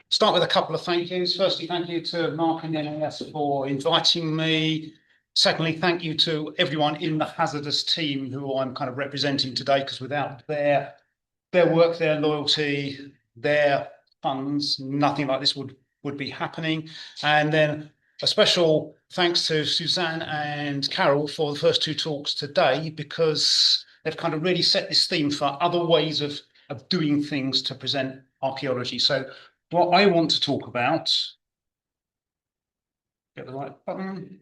Start with a couple of thank yous. Firstly, thank you to Mark and the NAS for inviting me. Secondly, thank you to everyone in the hazardous team who I'm kind of representing today, because without their work, their loyalty, their funds, nothing like this would be happening. And then a special thanks to Suzanne and Carol for the first two talks today, because they've kind of really set this theme for other ways of doing things to present archaeology. So what I want to talk about, get the right button,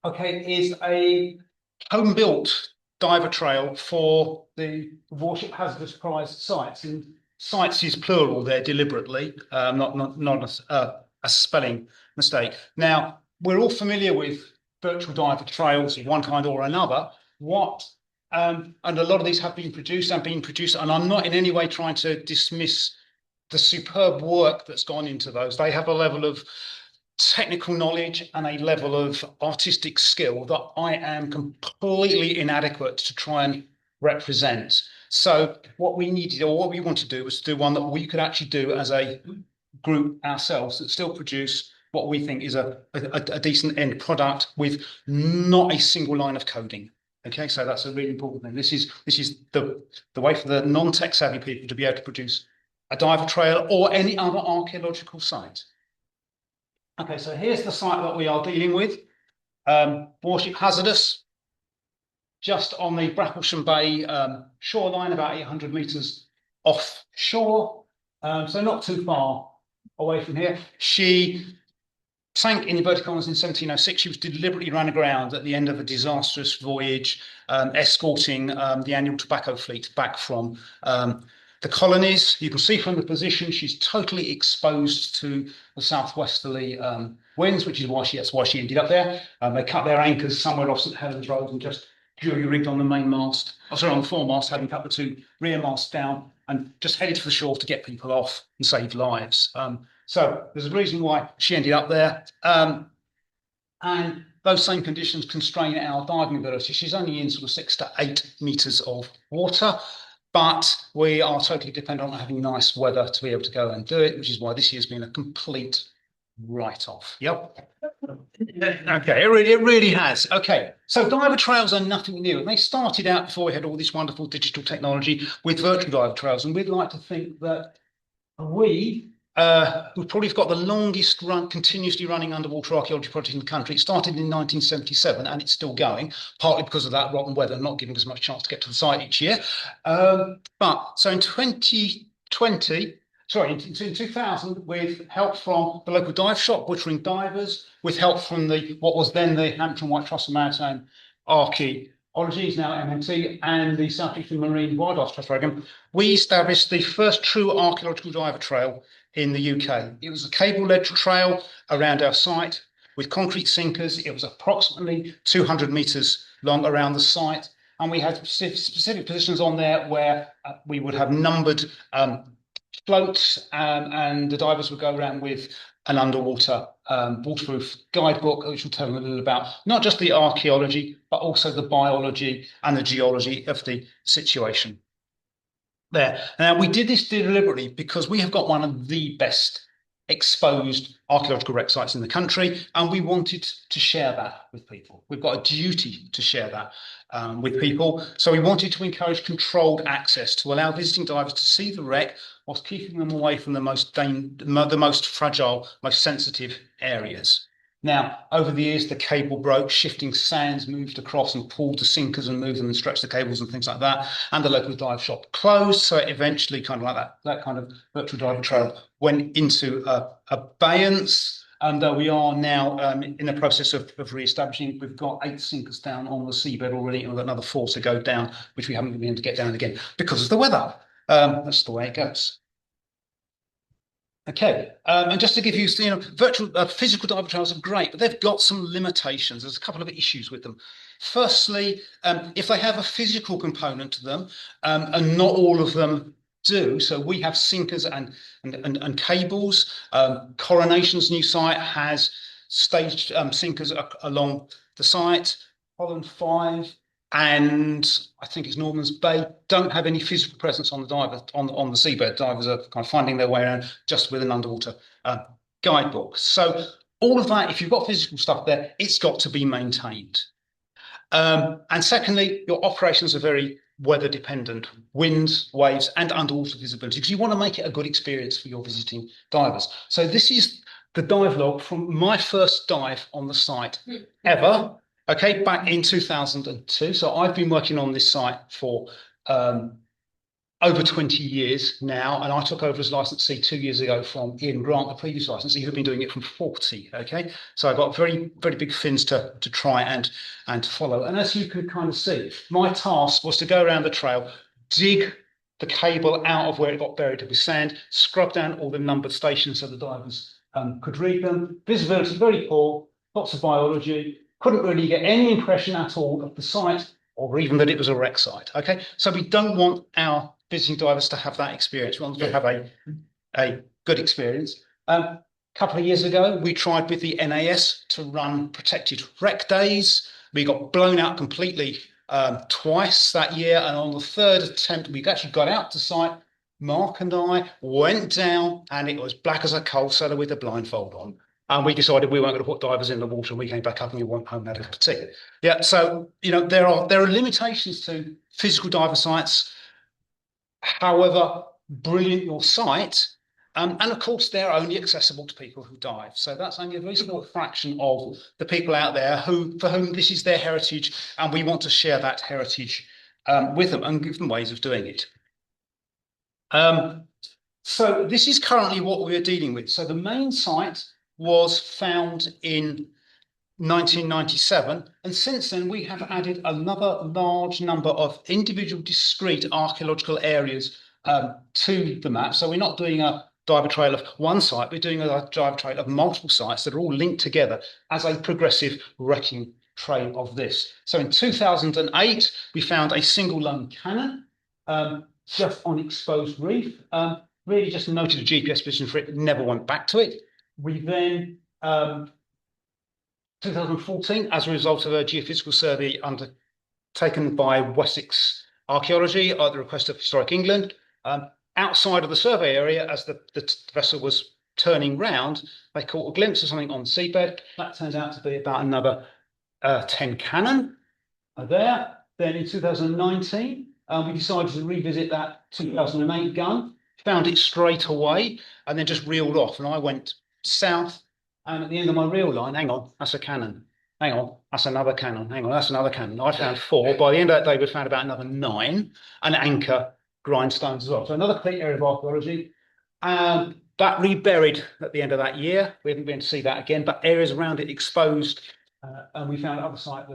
okay, is a home-built diver trail for the Warship Hazardous Prize sites. And sites is plural there deliberately, not a spelling mistake. Now, we're all familiar with virtual diver trails of one kind or another. And a lot of these have been produced, and I'm not in any way trying to dismiss the superb work that's gone into those. They have a level of technical knowledge and a level of artistic skill that I am completely inadequate to try and represent. So what we needed, or what we want to do, was to do one that we could actually do as a group ourselves that still produce what we think is a decent end product with not a single line of coding. Okay, so that's a really important thing. This is the way for the non-tech savvy people to be able to produce a diver trail or any other archaeological site. Okay, so here's the site that we are dealing with. Warship Hazardous, just on the Bracklesham Bay shoreline, about 800 metres offshore. So not too far away from here. She sank in inverted commas in 1706. She was deliberately run aground at the end of a disastrous voyage, escorting the annual tobacco fleet back from the colonies. You can see from the position she's totally exposed to the southwesterly winds, which is why she ended up there. They cut their anchors somewhere off St Helens Road and just jury rigged on the main mast, on the foremast, having cut the two rear masts down and just headed for the shore to get people off and save lives. So there's a reason why she ended up there. And those same conditions constrain our diving ability. She's only in sort of 6 to 8 meters of water, but we are totally dependent on having nice weather to be able to go and do it, which is why this year's been a complete write-off. Yep. Okay, it really has. Okay, so diver trails are nothing new. And they started out before we had all this wonderful digital technology with virtual diver trails. And we'd like to think that we've probably got the longest continuously running underwater archaeology project in the country. It started in 1977 and it's still going, partly because of that rotten weather, not giving us much chance to get to the site each year. But so in 2000, with help from the local dive shop, Butchering Divers, with help from what was then the Hampshire and White Trust and Maritime Archaeology, is now MNT, and the South Eastern Marine Wildlife Trust Programme, we established the first true archaeological diver trail in the UK. It was a cable-led trail around our site with concrete sinkers. It was approximately 200 metres long around the site, and we had specific positions on there where we would have numbered floats, and the divers would go around with an underwater waterproof guidebook, which will tell them a little about not just the archaeology, but also the biology and the geology of the situation there. Now, we did this deliberately because we have got one of the best exposed archaeological wreck sites in the country, and we wanted to share that with people. We've got a duty to share that with people. So we wanted to encourage controlled access to allow visiting divers to see the wreck whilst keeping them away from the most fragile, most sensitive areas. Now, over the years, the cable broke, shifting sands moved across and pulled the sinkers and moved them and stretched the cables and things like that. And the local dive shop closed. So it eventually, kind of like that kind of virtual diver trail went into abeyance. And we are now in the process of re-establishing. We've got 8 sinkers down on the seabed already, and we've got another 4 to go down, which we haven't been able to get down again because of the weather. That's the way it goes. Okay, and just to give you, virtual physical diver trails are great, but they've got some limitations. There's a couple of issues with them. Firstly, if they have a physical component to them, and not all of them do, so we have sinkers and cables. Coronation's new site has staged sinkers along the site. Holland 5 and I think it's Norman's Bay, don't have any physical presence on the diver on the seabed. Divers are kind of finding their way around just with an underwater guidebook. So all of that, if you've got physical stuff there, it's got to be maintained. And secondly, your operations are very weather dependent, winds, waves, and underwater visibility, because you want to make it a good experience for your visiting divers. So this is the dive log from my first dive on the site ever. Okay, back in 2002. So I've been working on this site for over 20 years now, and I took over as licensee 2 years ago from Ian Grant, the previous licensee, who'd been doing it from 40. Okay, so I got very, very big fins to try and to follow. And as you can kind of see, my task was to go around the trail, dig the cable out of where it got buried with sand, scrub down all the numbered stations so the divers could read them. Visibility very poor, lots of biology. Couldn't really get any impression at all of the site, or even that it was a wreck site. Okay, so we don't want our visiting divers to have that experience. We want them to have a good experience. A couple of years ago, we tried with the NAS to run protected wreck days. We got blown out completely twice that year, and on the third attempt, we actually got out to site. Mark and I went down, and it was black as a coal cellar with a blindfold on. And we decided we weren't going to put divers in the water, and we came back up and we went home and had a cup of tea. Yeah, so there are limitations to physical diver sites. However brilliant your site, and of course they're only accessible to people who dive. So that's only a very small fraction of the people out there for whom this is their heritage, and we want to share that heritage with them and give them ways of doing it. So this is currently what we're dealing with. So the main site was found in 1997, and since then we have added another large number of individual discrete archaeological areas to the map. So we're not doing a diver trail of one site, we're doing a diver trail of multiple sites that are all linked together as a progressive wrecking trail of this. So in 2008, we found a single lone cannon just on exposed reef. Really just noted a GPS position for it, never went back to it. We then 2014, as a result of a geophysical survey undertaken by Wessex Archaeology at the request of Historic England, outside of the survey area, as the vessel was turning round, they caught a glimpse of something on the seabed. That turns out to be about another 10 cannon there. Then in 2019, we decided to revisit that 2008 gun, found it straight away, and then just reeled off. And I went south. And at the end of my reel line, hang on, that's a cannon. Hang on, that's another cannon. Hang on, that's another cannon. I found 4. By the end of that day, we found about another 9, and anchor grindstones as well. So another complete area of archaeology. That reburied at the end of that year. We haven't been able to see that again, but areas around it exposed, and we found other sites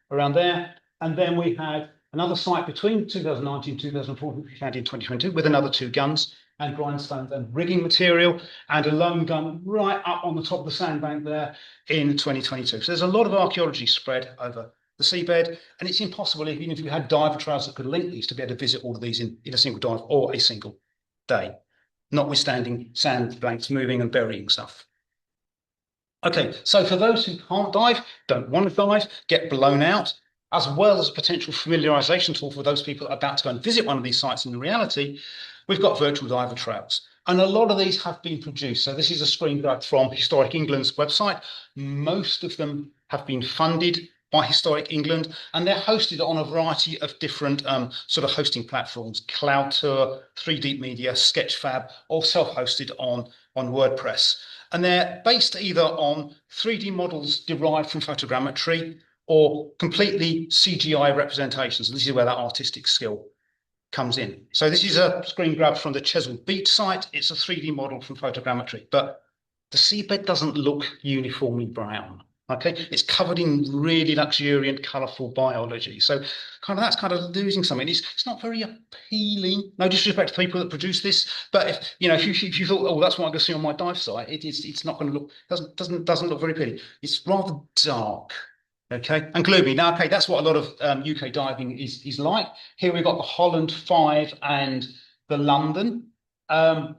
around there. And then we had another site between 2019 and 2014, we found in 2022, with another 2 guns and grindstones and rigging material, and a lone gun right up on the top of the sandbank there in 2022. So there's a lot of archaeology spread over the seabed, and it's impossible, even if you had diver trails that could link these, to be able to visit all of these in a single dive or a single day, notwithstanding sandbanks moving and burying stuff. Okay, so for those who can't dive, don't want to dive, get blown out, as well as a potential familiarization tool for those people about to go and visit one of these sites in reality, we've got virtual diver trails. And a lot of these have been produced. So this is a screen grab from Historic England's website. Most of them have been funded by Historic England, and they're hosted on a variety of different sort of hosting platforms: CloudTour, 3D Media, Sketchfab, all self-hosted on WordPress. And they're based either on 3D models derived from photogrammetry or completely CGI representations. And this is where that artistic skill comes in. So this is a screen grab from the Chesil Beach site. It's a 3D model from photogrammetry, but the seabed doesn't look uniformly brown. Okay, it's covered in really luxuriant, colourful biology. So that's kind of losing something. It's not very appealing. No disrespect to the people that produce this, but if you thought, oh, that's what I'm going to see on my dive site, it's not going to look, doesn't look very appealing. It's rather dark. Okay, and gloomy. Now, okay, that's what a lot of UK diving is like. Here we've got the Holland 5 and the London. 2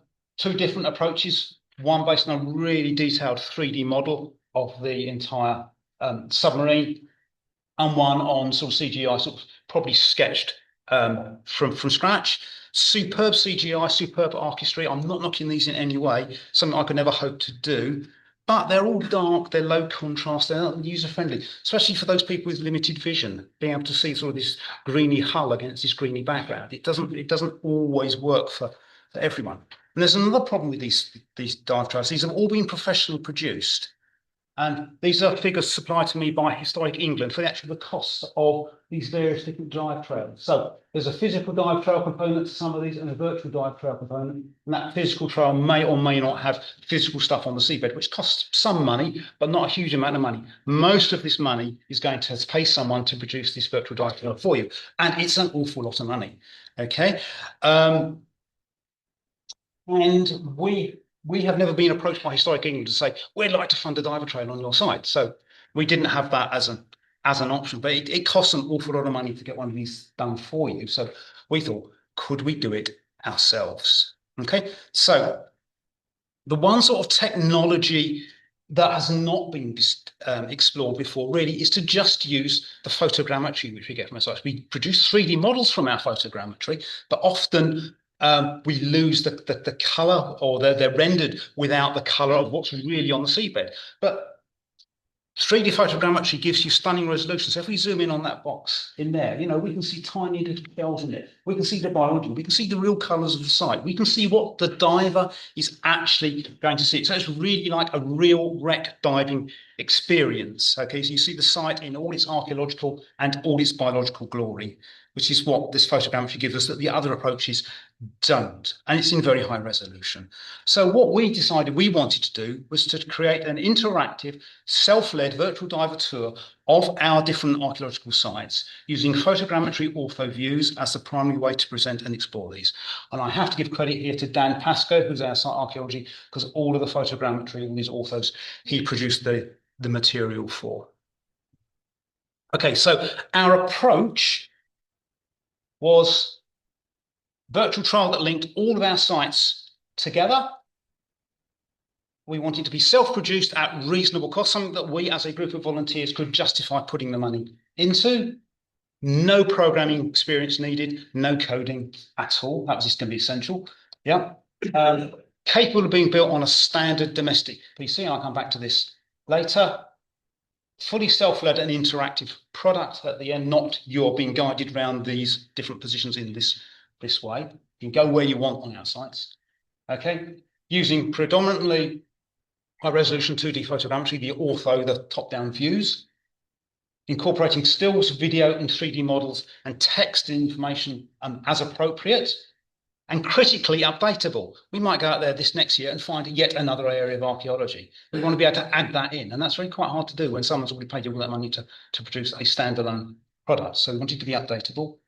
different approaches. One based on a really detailed 3D model of the entire submarine, and one on sort of CGI, sort of probably sketched from scratch. Superb CGI, superb artistry. I'm not knocking these in any way, something I could never hope to do. But they're all dark, they're low contrast, they're not user-friendly, especially for those people with limited vision, being able to see sort of this greeny hull against this greeny background. It doesn't always work for everyone. And there's another problem with these dive trails. These have all been professionally produced. And these are figures supplied to me by Historic England for the costs of these various different dive trails. So there's a physical dive trail component to some of these and a virtual dive trail component. And that physical trail may or may not have physical stuff on the seabed, which costs some money, but not a huge amount of money. Most of this money is going to pay someone to produce this virtual dive trail for you. And it's an awful lot of money. Okay. And we have never been approached by Historic England to say, we'd like to fund a diver trail on your site. So we didn't have that as an option, but it costs an awful lot of money to get one of these done for you. So we thought, could we do it ourselves? Okay, so the one sort of technology that has not been explored before really is to just use the photogrammetry which we get from our sites. We produce 3D models from our photogrammetry, but often we lose the color, or they're rendered without the color of what's really on the seabed. But 3D photogrammetry gives you stunning resolution. So if we zoom in on that box in there, we can see tiny little shells in it. We can see the biology. We can see the real colors of the site. We can see what the diver is actually going to see. So it's really like a real wreck diving experience. Okay, so you see the site in all its archaeological and all its biological glory, which is what this photogrammetry gives us that the other approaches don't, and it's in very high resolution. So what we decided we wanted to do was to create an interactive, self-led virtual diver tour of our different archaeological sites using photogrammetry ortho views as the primary way to present and explore these. And I have to give credit here to Dan Pascoe, who's our site archaeology, because all of the photogrammetry, all these orthos, he produced the material for. Okay, so our approach was virtual trial that linked all of our sites together. We wanted to be self-produced at reasonable cost, something that we as a group of volunteers could justify putting the money into. No programming experience needed, no coding at all. That was just going to be essential. Yeah. Capable of being built on a standard domestic PC. I'll come back to this later. Fully self-led and interactive product at the end, not you're being guided around these different positions in this way. You can go where you want on our sites. Okay, using predominantly high resolution 2D photogrammetry, the ortho, the top-down views, incorporating stills, video, and 3D models, and text information as appropriate, and critically updatable. We might go out there this next year and find yet another area of archaeology. We want to be able to add that in, and that's really quite hard to do when someone's already paid you all that money to produce a standalone product. So we want it to be updatable.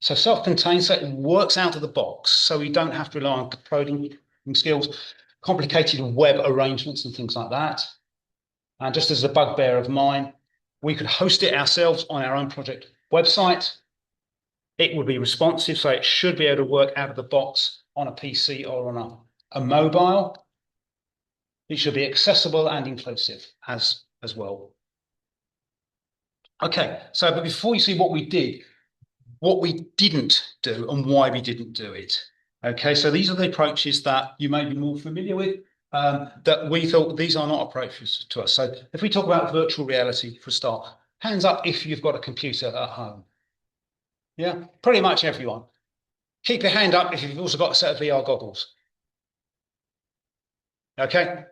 So self-contained, so it works out of the box, so we don't have to rely on coding skills, complicated web arrangements and things like that. And just as a bugbear of mine, we could host it ourselves on our own project website. It would be responsive, so it should be able to work out of the box on a PC or on a mobile. It should be accessible and inclusive as well. Okay, so but before you see what we did, what we didn't do and why we didn't do it. Okay, so these are the approaches that you may be more familiar with, that we thought these are not approaches to us. So if we talk about virtual reality for a start, hands up if you've got a computer at home. Yeah, pretty much everyone. Keep your hand up if you've also got a set of VR goggles. Okay,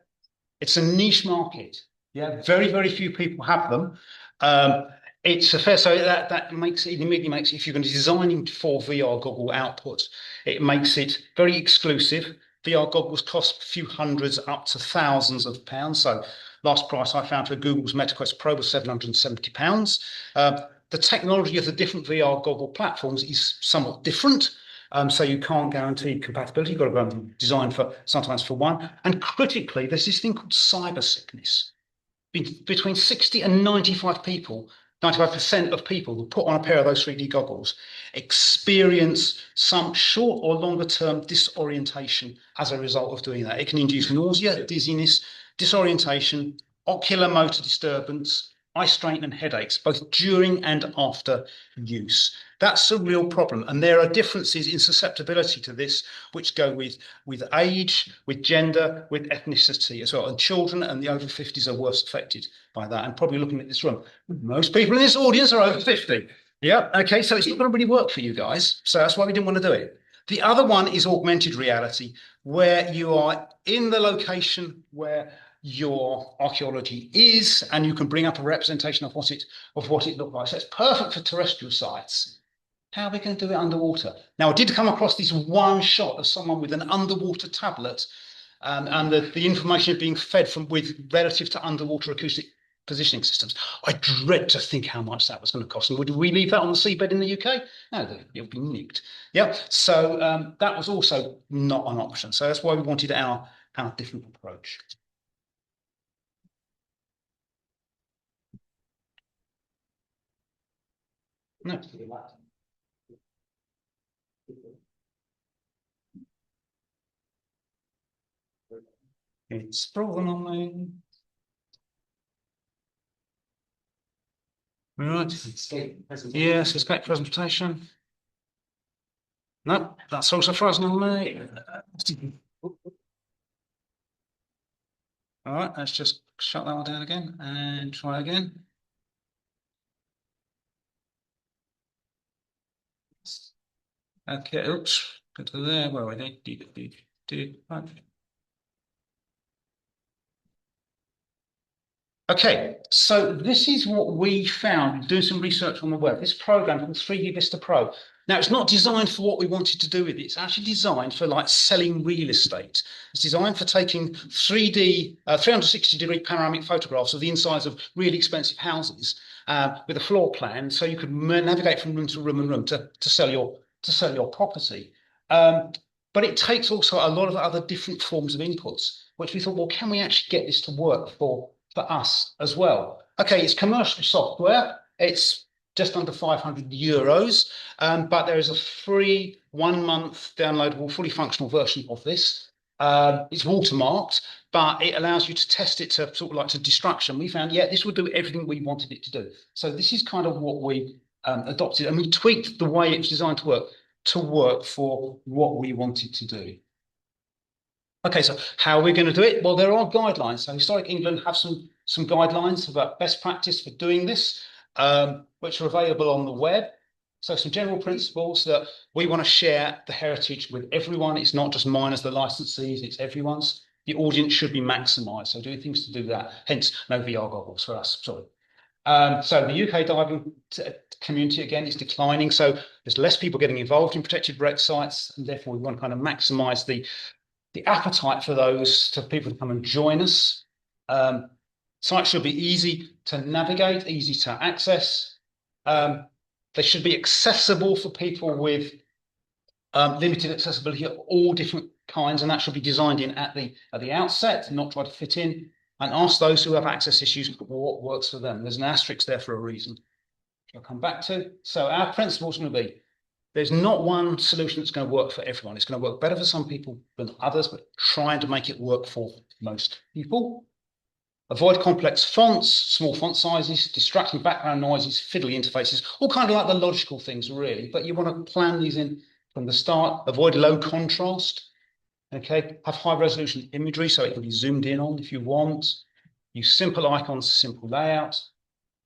it's a niche market. Yeah, very, very few people have them. It's a fair, so that makes it immediately makes it, if you're going to design for VR goggle output, it makes it very exclusive. VR goggles cost a few hundreds up to thousands of pounds. So last price I found for Google's MetaQuest Pro was £770. The technology of the different VR goggle platforms is somewhat different. So you can't guarantee compatibility. You've got to go and design for sometimes for one. And critically, there's this thing called cyber sickness. Between 60 and 95% of people who put on a pair of those 3D goggles experience some short or longer term disorientation as a result of doing that. It can induce nausea, dizziness, disorientation, ocular motor disturbance, eye strain and headaches, both during and after use. That's a real problem. And there are differences in susceptibility to this, which go with age, with gender, with ethnicity as well. And children and the over 50s are worse affected by that. And probably looking at this room, most people in this audience are over 50. Yeah, okay, so it's not going to really work for you guys. So that's why we didn't want to do it. The other one is augmented reality, where you are in the location where your archaeology is, and you can bring up a representation of what it looked like. So it's perfect for terrestrial sites. How are we going to do it underwater? Now, I did come across this one shot of someone with an underwater tablet, and the information being fed from with relative to underwater acoustic positioning systems. I dread to think how much that was going to cost. And would we leave that on the seabed in the UK? No, it would be nicked. Yeah. So that was also not an option. So that's why we wanted our different approach. No. It's proven on me. Right. Yes, escape presentation. No, that's also frozen on me. All right, let's just shut that one down again and try again. Okay, oops, go to there. Where are we? Okay, so this is what we found doing some research on the web. This program called 3D Vista Pro. Now, it's not designed for what we wanted to do with it. It's actually designed for like selling real estate. It's designed for taking 3D, 360-degree panoramic photographs of the insides of really expensive houses with a floor plan, so you could navigate from room to room and room to sell your property. But it takes also a lot of other different forms of inputs, which we thought, well, can we actually get this to work for us as well? Okay, it's commercial software. It's just under €500, but there is a free 1 month downloadable, fully functional version of this. It's watermarked, but it allows you to test it to sort of like to destruction. We found, yeah, this would do everything we wanted it to do. So this is kind of what we adopted, and we tweaked the way it's designed to work for what we wanted to do. Okay, so how are we going to do it? Well, there are guidelines. So Historic England have some guidelines about best practice for doing this, which are available on the web. So some general principles that we want to share the heritage with everyone. It's not just miners, the licensees, it's everyone's. The audience should be maximised. So doing things to do that. Hence, no VR goggles for us. Sorry. So the UK diving community, again, is declining. So there's less people getting involved in protected wreck sites, and therefore we want to kind of maximise the appetite for those to people to come and join us. Sites should be easy to navigate, easy to access. They should be accessible for people with limited accessibility of all different kinds, and that should be designed in at the outset, not try to fit in, and ask those who have access issues what works for them. There's an asterisk there for a reason, which I'll come back to. So our principle is going to be, there's not one solution that's going to work for everyone. It's going to work better for some people than others, but trying to make it work for most people. Avoid complex fonts, small font sizes, distracting background noises, fiddly interfaces, all kind of like the logical things, really. But you want to plan these in from the start. Avoid low contrast. Okay, have high resolution imagery so it can be zoomed in on if you want. Use simple icons, simple layout.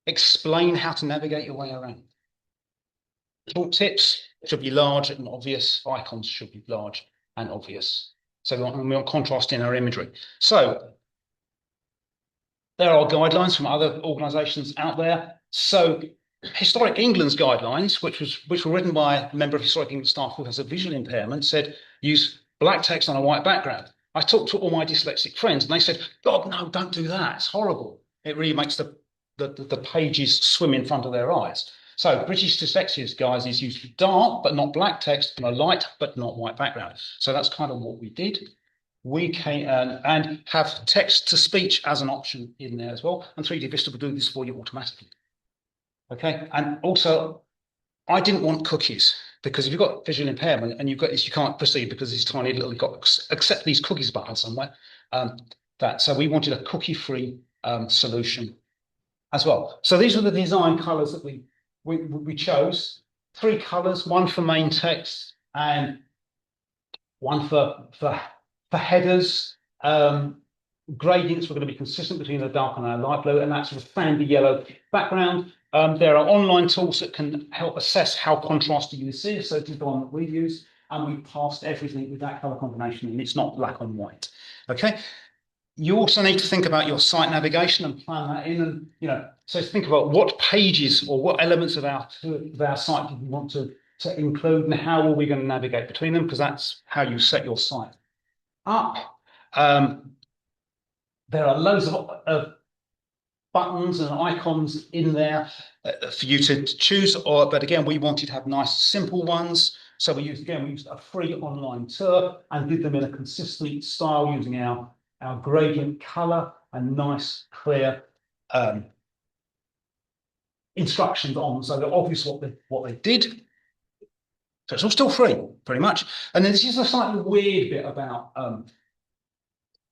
Explain how to navigate your way around. Short tips should be large and obvious. Icons should be large and obvious. So we want contrast in our imagery. So there are guidelines from other organisations out there. So Historic England's guidelines, which were written by a member of Historic England staff who has a visual impairment, said use black text on a white background. I talked to all my dyslexic friends and they said, God, no, don't do that. It's horrible. It really makes the pages swim in front of their eyes. So British Dyslexia guys is use dark but not black text on a light but not white background. So that's kind of what we did. We can and have text to speech as an option in there as well. And 3D Vista will do this for you automatically. Okay, and also I didn't want cookies, because if you've got visual impairment and you've got this, you can't proceed because this tiny little, got accept these cookies button somewhere. So we wanted a cookie-free solution. as well. So these are the design colours that we chose. 3 colours, one for main text and one for headers. Gradients were going to be consistent between the dark and the light blue, and that sort of sandy yellow background. There are online tools that can help assess how contrasty this is. So this is the one that we use, and we passed everything with that colour combination, and it's not black on white. Okay. You also need to think about your site navigation and plan that in, and so think about what pages or what elements of our site do we want to include, and how are we going to navigate between them, because that's how you set your site up. There are loads of buttons and icons in there for you to choose, but again, we wanted to have nice, simple ones. So we used a free online tour and did them in a consistent style using our gradient color and nice, clear instructions on, so they're obvious what they did. So it's all still free, pretty much. And then this is a slightly weird bit about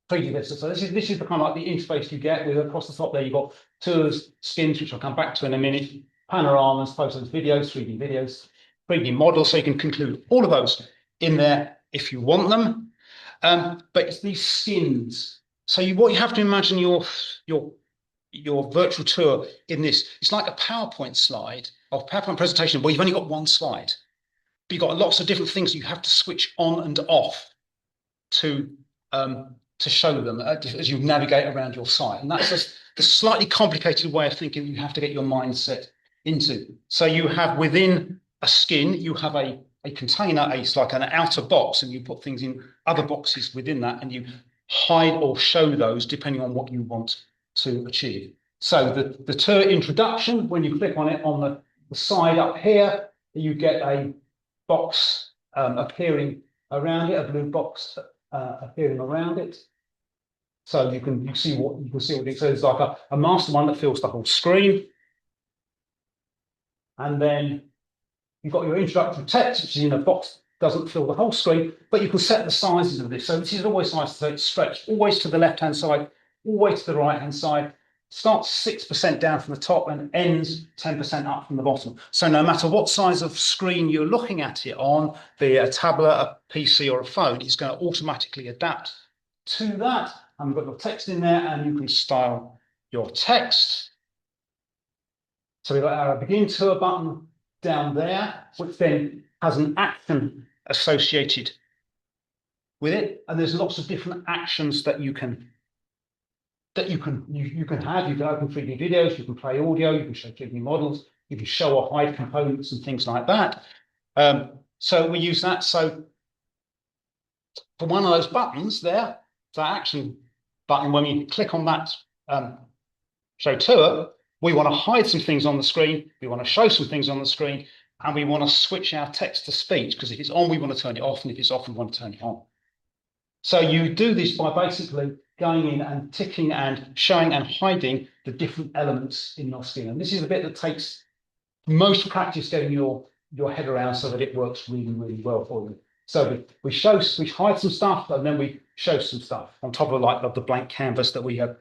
3D Vista. So this is the kind of like the interface you get with across the top there. You've got tours, skins, which I'll come back to in a minute, panoramas, photos, videos, 3D videos, 3D models. So you can conclude all of those in there if you want them. But it's these skins. So what you have to imagine your virtual tour in this. It's like a PowerPoint slide or PowerPoint presentation where you've only got one slide, but you've got lots of different things you have to switch on and off to show them as you navigate around your site. And that's just the slightly complicated way of thinking you have to get your mindset into. So you have within a skin, you have a container, it's like an outer box, and you put things in other boxes within that, and you hide or show those depending on what you want to achieve. So the tour introduction, when you click on it on the side up here, you get a box appearing around it, a blue box appearing around it. So you can see what it is. So it's like a master one that fills the whole screen. And then you've got your introductory text, which is in a box, doesn't fill the whole screen, but you can set the sizes of this. So this is always nice, so it's stretched always to the left-hand side, always to the right-hand side. Starts 6% down from the top and ends 10% up from the bottom. So no matter what size of screen you're looking at it on, be it a tablet, a PC, or a phone, it's going to automatically adapt to that. And we've got your text in there, and you can style your text. So we've got our begin tour button down there, which then has an action associated with it. And there's lots of different actions that you can have. You can open 3D videos, you can play audio, you can show 3D models, you can show or hide components and things like that. So we use that. So for one of those buttons there, that action button, when we click on that show tour, we want to hide some things on the screen, we want to show some things on the screen, and we want to switch our text to speech, because if it's on, we want to turn it off, and if it's off, we want to turn it on. So you do this by basically going in and ticking and showing and hiding the different elements in your skin. And this is the bit that takes most practice getting your head around so that it works really, really well for you. So we hide some stuff, and then we show some stuff on top of the blank canvas that we have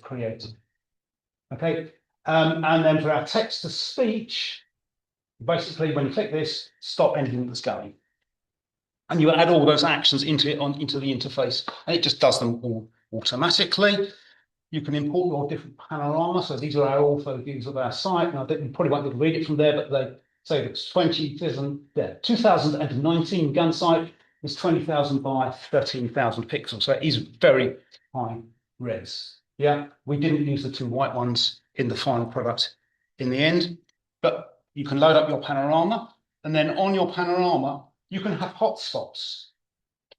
created. Okay, and then for our text to speech, basically when you click this, stop anything that's going, and you add all those actions into the interface, and it just does them all automatically. You can import your different panoramas. So these are our ortho views of our site. Now, you probably won't be able to read it from there, but they say it's 2019 gun site is 20,000 by 13,000 pixels. So it is very high res. Yeah, we didn't use the 2 white ones in the final product in the end, but you can load up your panorama, and then on your panorama, you can have hotspots.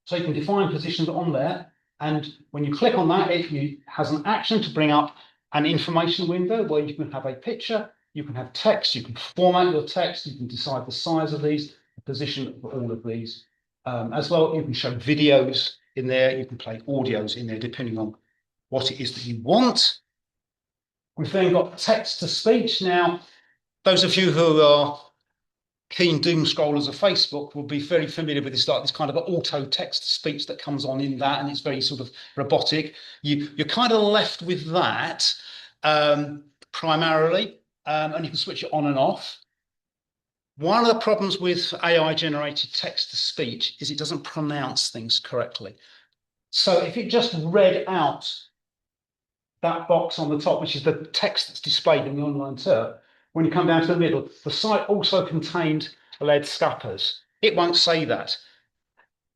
So you can define positions on there, and when you click on that, it has an action to bring up an information window where you can have a picture, you can have text, you can format your text, you can decide the size of these, the position for all of these. As well, you can show videos in there, you can play audios in there, depending on what it is that you want. We've then got text to speech. Now, those of you who are keen doom scrollers of Facebook will be very familiar with this kind of auto text to speech that comes on in that, and it's very sort of robotic. You're kind of left with that. primarily, and you can switch it on and off. One of the problems with AI-generated text-to-speech is it doesn't pronounce things correctly. So if it just read out that box on the top, which is the text that's displayed in the online tour, when you come down to the middle, the site also contained lead scuppers. It won't say that.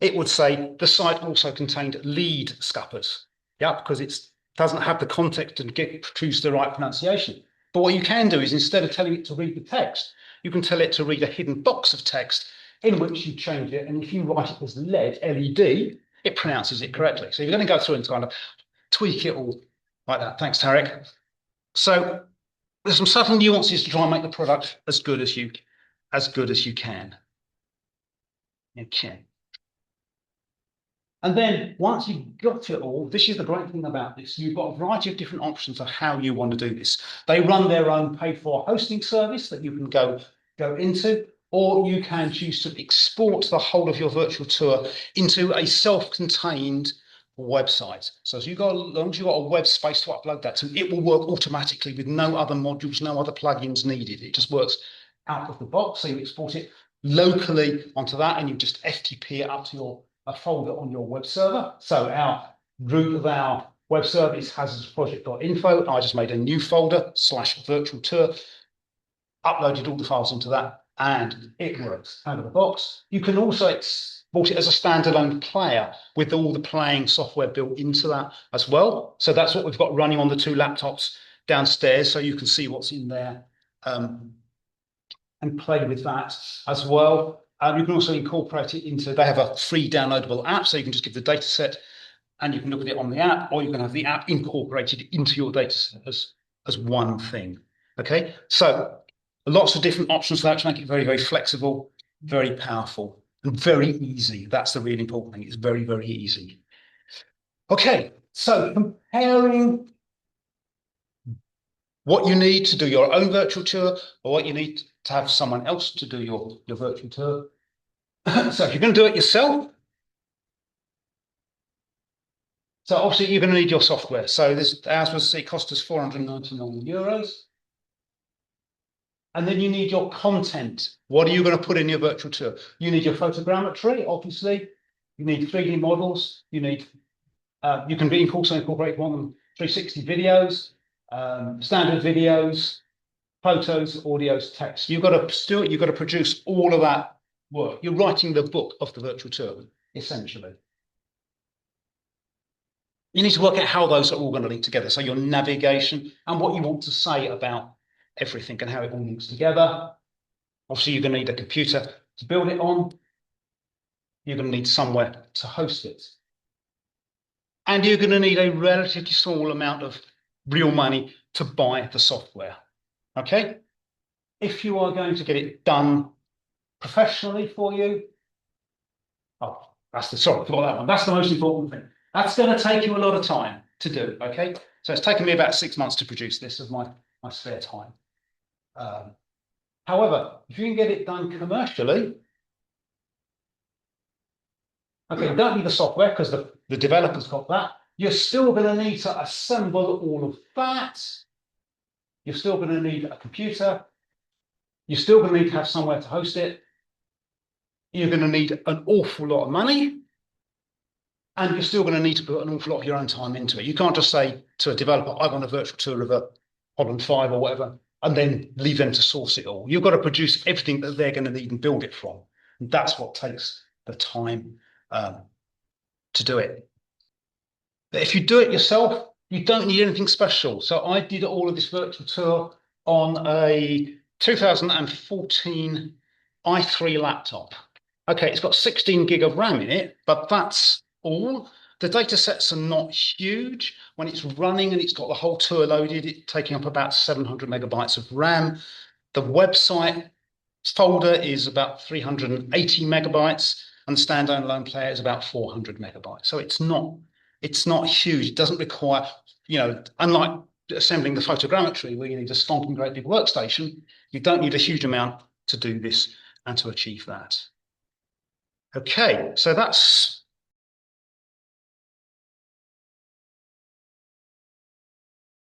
It would say the site also contained lead scuppers. Yeah, because it doesn't have the context to produce the right pronunciation. But what you can do is instead of telling it to read the text, you can tell it to read a hidden box of text in which you change it. And if you write it as lead, LED, it pronounces it correctly. So you're going to go through and kind of tweak it all like that. Thanks, Tarek. So there's some subtle nuances to try and make the product as good as you can. Okay. And then once you've got it all, this is the great thing about this. You've got a variety of different options of how you want to do this. They run their own paid-for hosting service that you can go into, or you can choose to export the whole of your virtual tour into a self-contained website. So as long as you've got a web space to upload that to, it will work automatically with no other modules, no other plugins needed. It just works out of the box. So you export it locally onto that, and you just FTP it up to a folder on your web server. So our root of our web server is hazardousproject.info. I just made a new folder /virtual tour, uploaded all the files into that, and it works out of the box. You can also export it as a standalone player with all the playing software built into that as well. So that's what we've got running on the two laptops downstairs, so you can see what's in there and play with that as well. You can also incorporate it into, they have a free downloadable app, so you can just give the data set and you can look at it on the app, or you can have the app incorporated into your data set as one thing. Okay, so lots of different options for that to make it very, very flexible, very powerful, and very easy. That's the really important thing. It's very, very easy. Okay, so comparing what you need to do your own virtual tour or what you need to have someone else to do your virtual tour. So if you're going to do it yourself, so obviously you're going to need your software. So it cost us €499. And then you need your content. What are you going to put in your virtual tour? You need your photogrammetry, obviously. You need 3D models. You need, you can also incorporate 360 videos, standard videos, photos, audios, text. You've got to produce all of that work. You're writing the book of the virtual tour, essentially. You need to work out how those are all going to link together. So your navigation and what you want to say about everything and how it all links together. Obviously, you're going to need a computer to build it on. You're going to need somewhere to host it. And you're going to need a relatively small amount of real money to buy the software. Okay? If you are going to get it done professionally for you, sorry, I forgot that one. That's the most important thing. That's going to take you a lot of time to do, okay? So it's taken me about 6 months to produce this of my spare time. However, if you can get it done commercially, okay, you don't need the software because the developer's got that. You're still going to need to assemble all of that. You're still going to need a computer. You're still going to need to have somewhere to host it. You're going to need an awful lot of money. And you're still going to need to put an awful lot of your own time into it. You can't just say to a developer, I want a virtual tour of a Holland 5 or whatever, and then leave them to source it all. You've got to produce everything that they're going to need and build it from. And that's what takes the time to do it. But if you do it yourself, you don't need anything special. So I did all of this virtual tour on a 2014 i3 laptop. Okay, it's got 16 gig of RAM in it, but that's all. The data sets are not huge. When it's running and it's got the whole tour loaded, it's taking up about 700 megabytes of RAM. The website folder is about 380 megabytes, and the standalone player is about 400 megabytes. So it's not huge. It doesn't require, unlike assembling the photogrammetry where you need a stonking great big workstation, you don't need a huge amount to do this and to achieve that. Okay, so that's